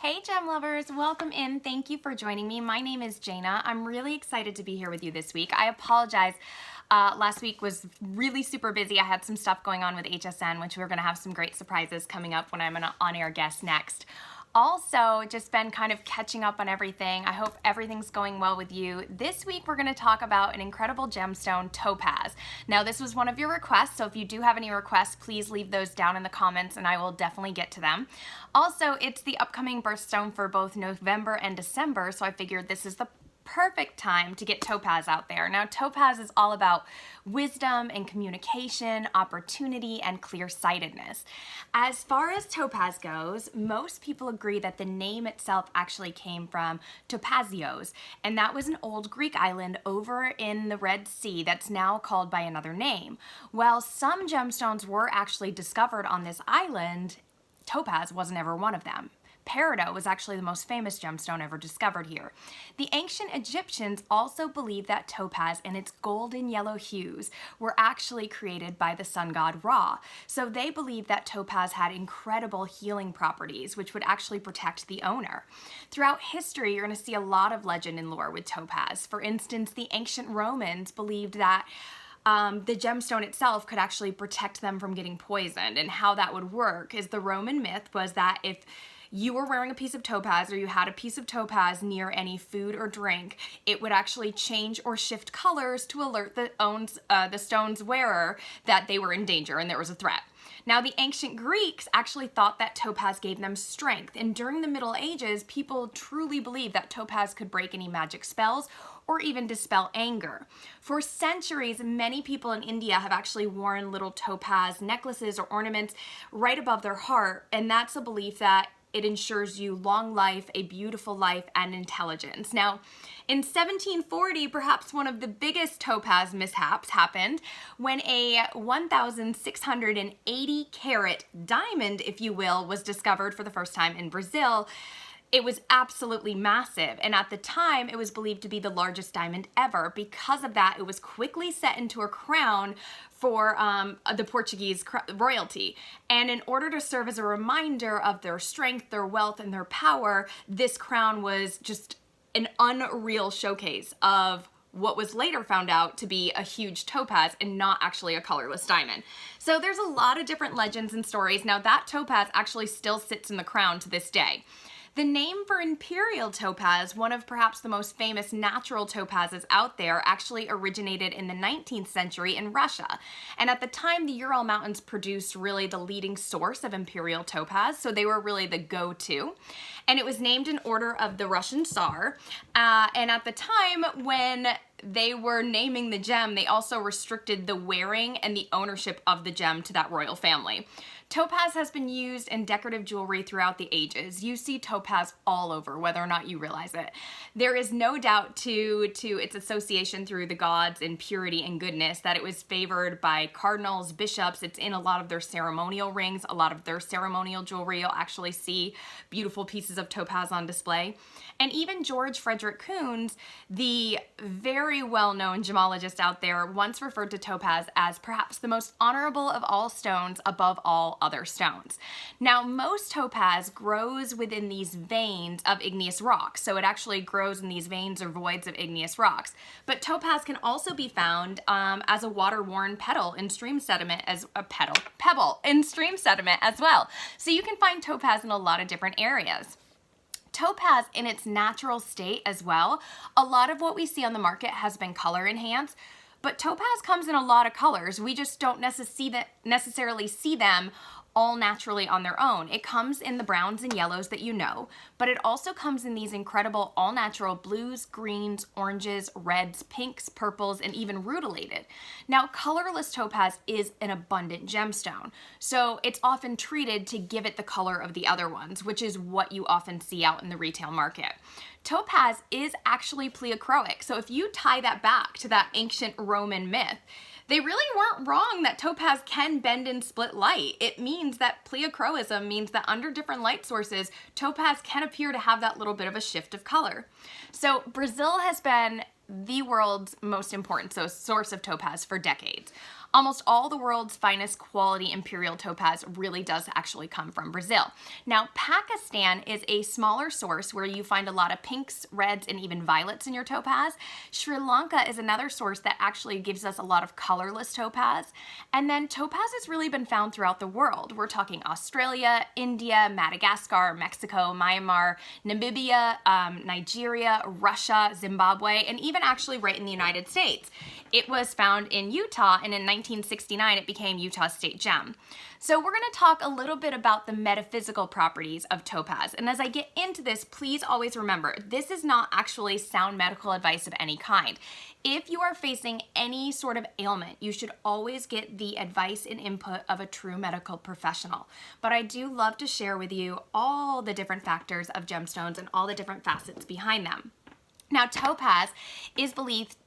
Hey gem lovers, welcome in. Thank you for joining me. My name is Jana. I'm really excited to be here with you this week. I apologize. Last week was really super busy. I had some stuff going on with HSN, which we're going to have some great surprises coming up when I'm an on-air guest next. Also, just been kind of catching up on everything. I hope everything's going well with you. This week, we're going to talk about an incredible gemstone, Topaz. Now, this was one of your requests, so if you do have any requests, please leave those down in the comments and I will definitely get to them. Also, it's the upcoming birthstone for both November and December, so I figured this is the perfect time to get Topaz out there. Now, Topaz is all about wisdom and communication, opportunity, and clear-sightedness. As far as Topaz goes, most people agree that the name itself actually came from Topazios, and that was an old Greek island over in the Red Sea that's now called by another name. While some gemstones were actually discovered on this island, Topaz wasn't ever one of them. Peridot was actually the most famous gemstone ever discovered here. The ancient Egyptians also believed that topaz and its golden yellow hues were actually created by the sun god Ra. So they believed that topaz had incredible healing properties, which would actually protect the owner. Throughout history, you're going to see a lot of legend and lore with topaz. For instance, the ancient Romans believed that the gemstone itself could actually protect them from getting poisoned. And how that would work is the Roman myth was that if you were wearing a piece of topaz or you had a piece of topaz near any food or drink, it would actually change or shift colors to alert the stone's wearer that they were in danger and there was a threat. Now, the ancient Greeks actually thought that topaz gave them strength, and during the Middle Ages, people truly believed that topaz could break any magic spells or even dispel anger. For centuries, many people in India have actually worn little topaz necklaces or ornaments right above their heart, and that's a belief that it ensures you long life, a beautiful life, and intelligence. Now, in 1740, perhaps one of the biggest topaz mishaps happened when a 1,680 carat diamond, if you will, was discovered for the first time in Brazil. It was absolutely massive, and at the time, it was believed to be the largest diamond ever. Because of that, it was quickly set into a crown for the Portuguese royalty. And in order to serve as a reminder of their strength, their wealth, and their power, this crown was just an unreal showcase of what was later found out to be a huge topaz and not actually a colorless diamond. So there's a lot of different legends and stories. Now, that topaz actually still sits in the crown to this day. The name for imperial topaz, one of perhaps the most famous natural topazes out there, actually originated in the 19th century in Russia. And at the time, the Ural Mountains produced really the leading source of imperial topaz, so they were really the go-to. And it was named in order of the Russian Tsar. And at the time when they were naming the gem, they also restricted the wearing and the ownership of the gem to that royal family. Topaz has been used in decorative jewelry throughout the ages. You see topaz all over, whether or not you realize it. There is no doubt to its association through the gods in purity and goodness, that it was favored by cardinals, bishops. It's in a lot of their ceremonial rings, a lot of their ceremonial jewelry. You'll actually see beautiful pieces of topaz on display. And even George Frederick Coons, the very well-known gemologist out there, once referred to topaz as perhaps the most honorable of all stones above all other stones. Now, most topaz grows within these veins of igneous rocks, so it actually grows in these veins or voids of igneous rocks. But topaz can also be found as a water-worn pebble in stream sediment as well. So you can find topaz in a lot of different areas. Topaz in its natural state as well, a lot of what we see on the market has been color enhanced, but topaz comes in a lot of colors. We just don't necessarily see them all naturally on their own. It comes in the browns and yellows that you know, but it also comes in these incredible all-natural blues, greens, oranges, reds, pinks, purples, and even rutilated. Now, colorless topaz is an abundant gemstone, so it's often treated to give it the color of the other ones, which is what you often see out in the retail market. Topaz is actually pleochroic, so if you tie that back to that ancient Roman myth, they really weren't wrong that topaz can bend and split light. It means that pleochroism means that under different light sources, topaz can appear to have that little bit of a shift of color. So Brazil has been the world's most important source of topaz for decades. Almost all the world's finest quality imperial topaz really does actually come from Brazil. Now, Pakistan is a smaller source where you find a lot of pinks, reds, and even violets in your topaz. Sri Lanka is another source that actually gives us a lot of colorless topaz. And then topaz has really been found throughout the world. We're talking Australia, India, Madagascar, Mexico, Myanmar, Namibia, Nigeria, Russia, Zimbabwe, and even actually right in the United States. It was found in Utah, and in 1969 it became Utah State Gem. So we're going to talk a little bit about the metaphysical properties of topaz. And as I get into this, please always remember, this is not actually sound medical advice of any kind. If you are facing any sort of ailment, you should always get the advice and input of a true medical professional. But I do love to share with you all the different factors of gemstones and all the different facets behind them. Now, topaz is believed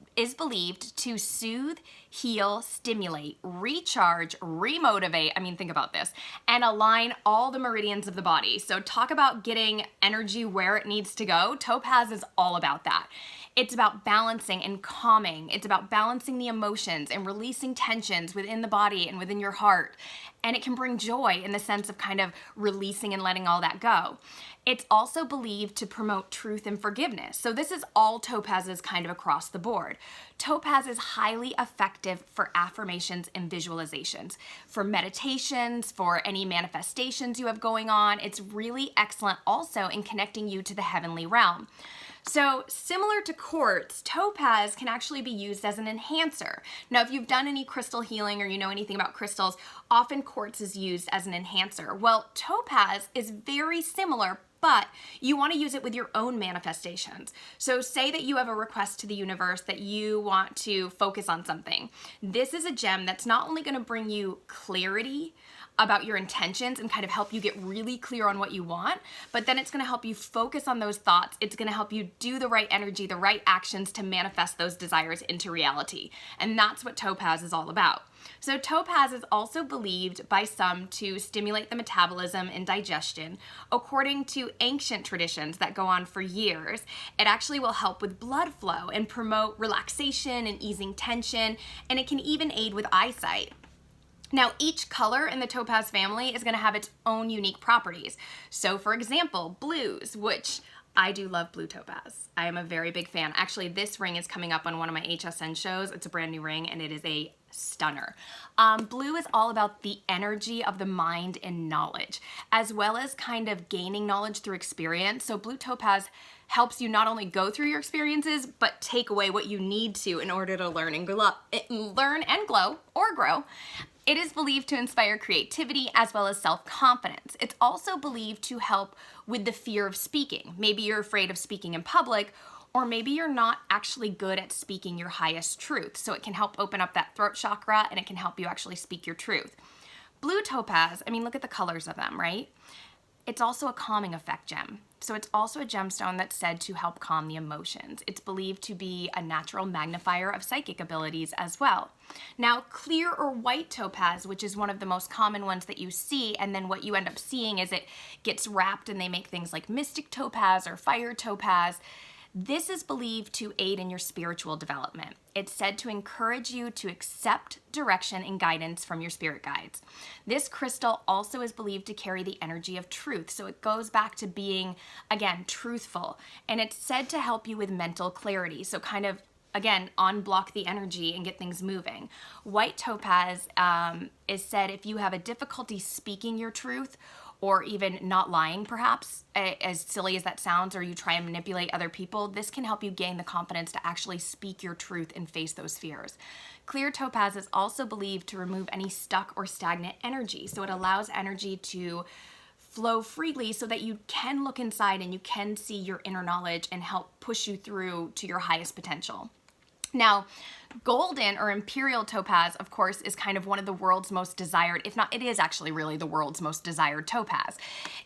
to soothe, heal, stimulate, recharge, remotivate, think about this, and align all the meridians of the body. So talk about getting energy where it needs to go. Topaz is all about that. It's about balancing and calming. It's about balancing the emotions and releasing tensions within the body and within your heart. And it can bring joy in the sense of kind of releasing and letting all that go. It's also believed to promote truth and forgiveness. So this is all topazes kind of across the board. Topaz is highly effective for affirmations and visualizations, for meditations, for any manifestations you have going on. It's really excellent also in connecting you to the heavenly realm. So similar to quartz, topaz can actually be used as an enhancer. Now, if you've done any crystal healing or you know anything about crystals, often quartz is used as an enhancer. Well, topaz is very similar, but you want to use it with your own manifestations. So say that you have a request to the universe that you want to focus on something. This is a gem that's not only going to bring you clarity about your intentions and kind of help you get really clear on what you want, but then it's going to help you focus on those thoughts. It's going to help you do the right energy, the right actions to manifest those desires into reality. And that's what topaz is all about. So topaz is also believed by some to stimulate the metabolism and digestion. According to ancient traditions that go on for years, it actually will help with blood flow and promote relaxation and easing tension, and it can even aid with eyesight. Now, each color in the topaz family is going to have its own unique properties. So, for example, blues, which I do love blue topaz. I am a very big fan. Actually, this ring is coming up on one of my HSN shows. It's a brand new ring, and it is a stunner. Blue is all about the energy of the mind and knowledge, as well as kind of gaining knowledge through experience. So blue topaz helps you not only go through your experiences, but take away what you need to in order to learn and glow or grow. It is believed to inspire creativity as well as self-confidence. It's also believed to help with the fear of speaking. Maybe you're afraid of speaking in public, or maybe you're not actually good at speaking your highest truth. So it can help open up that throat chakra, and it can help you actually speak your truth. Blue topaz, look at the colors of them, right? It's also a calming effect gem. So it's also a gemstone that's said to help calm the emotions. It's believed to be a natural magnifier of psychic abilities as well. Now, clear or white topaz, which is one of the most common ones that you see, and then what you end up seeing is it gets wrapped and they make things like mystic topaz or fire topaz. This is believed to aid in your spiritual development. It's said to encourage you to accept direction and guidance from your spirit guides. This crystal also is believed to carry the energy of truth. So it goes back to being, again, truthful. And it's said to help you with mental clarity. So kind of, again, unblock the energy and get things moving. White topaz is said if you have a difficulty speaking your truth, or even not lying, perhaps, as silly as that sounds, or you try and manipulate other people, this can help you gain the confidence to actually speak your truth and face those fears. Clear topaz is also believed to remove any stuck or stagnant energy. So it allows energy to flow freely so that you can look inside and you can see your inner knowledge and help push you through to your highest potential. Now, golden or imperial topaz, of course, is kind of one of the world's most desired, if not, it is actually really the world's most desired topaz.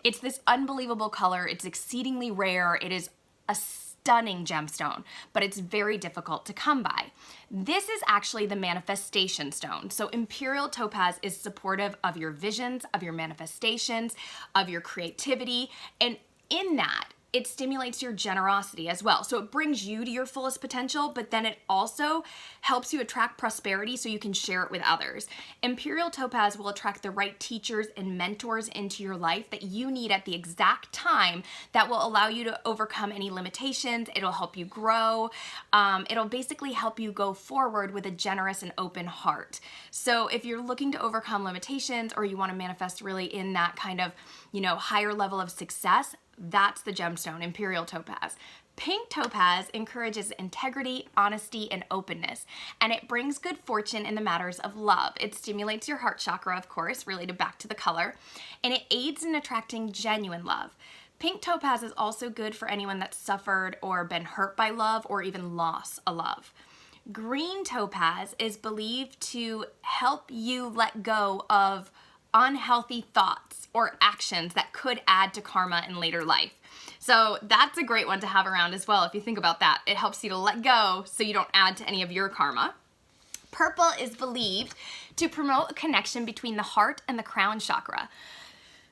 It's this unbelievable color. It's exceedingly rare. It is a stunning gemstone, but it's very difficult to come by. This is actually the manifestation stone. So imperial topaz is supportive of your visions, of your manifestations, of your creativity, and in that, it stimulates your generosity as well. So it brings you to your fullest potential, but then it also helps you attract prosperity so you can share it with others. Imperial Topaz will attract the right teachers and mentors into your life that you need at the exact time that will allow you to overcome any limitations. It'll help you grow. It'll basically help you go forward with a generous and open heart. So if you're looking to overcome limitations or you want to manifest really in that kind of, higher level of success, that's the gemstone, Imperial Topaz. Pink Topaz encourages integrity, honesty, and openness, and it brings good fortune in the matters of love. It stimulates your heart chakra, of course, related back to the color, and it aids in attracting genuine love. Pink Topaz is also good for anyone that's suffered or been hurt by love or even lost a love. Green Topaz is believed to help you let go of unhealthy thoughts or actions that could add to karma in later life. So that's a great one to have around as well if you think about that. It helps you to let go so you don't add to any of your karma. Purple is believed to promote a connection between the heart and the crown chakra.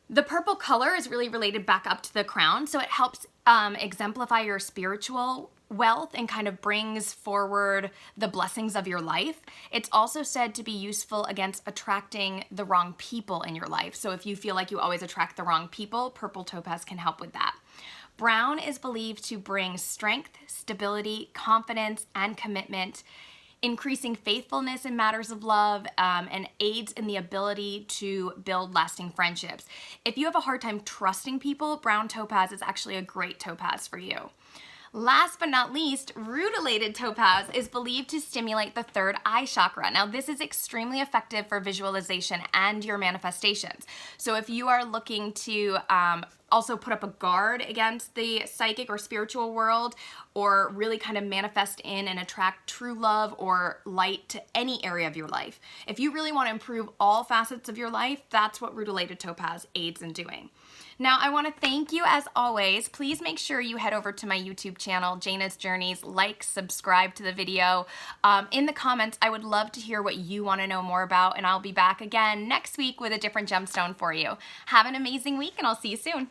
The purple color is really related back up to the crown, so it helps exemplify your spiritual wealth and kind of brings forward the blessings of your life. It's also said to be useful against attracting the wrong people in your life. So if you feel like you always attract the wrong people, purple topaz can help with that. Brown is believed to bring strength, stability, confidence, and commitment, increasing faithfulness in matters of love, and aids in the ability to build lasting friendships. If you have a hard time trusting people, brown topaz is actually a great topaz for you. Last but not least, rutilated topaz is believed to stimulate the third eye chakra. Now, this is extremely effective for visualization and your manifestations. So if you are looking to also put up a guard against the psychic or spiritual world, or really kind of manifest in and attract true love or light to any area of your life, if you really want to improve all facets of your life, that's what rutilated topaz aids in doing. Now, I want to thank you as always. Please make sure you head over to my YouTube channel, Jana's Journeys, like, subscribe to the video. In the comments, I would love to hear what you want to know more about, and I'll be back again next week with a different gemstone for you. Have an amazing week, and I'll see you soon.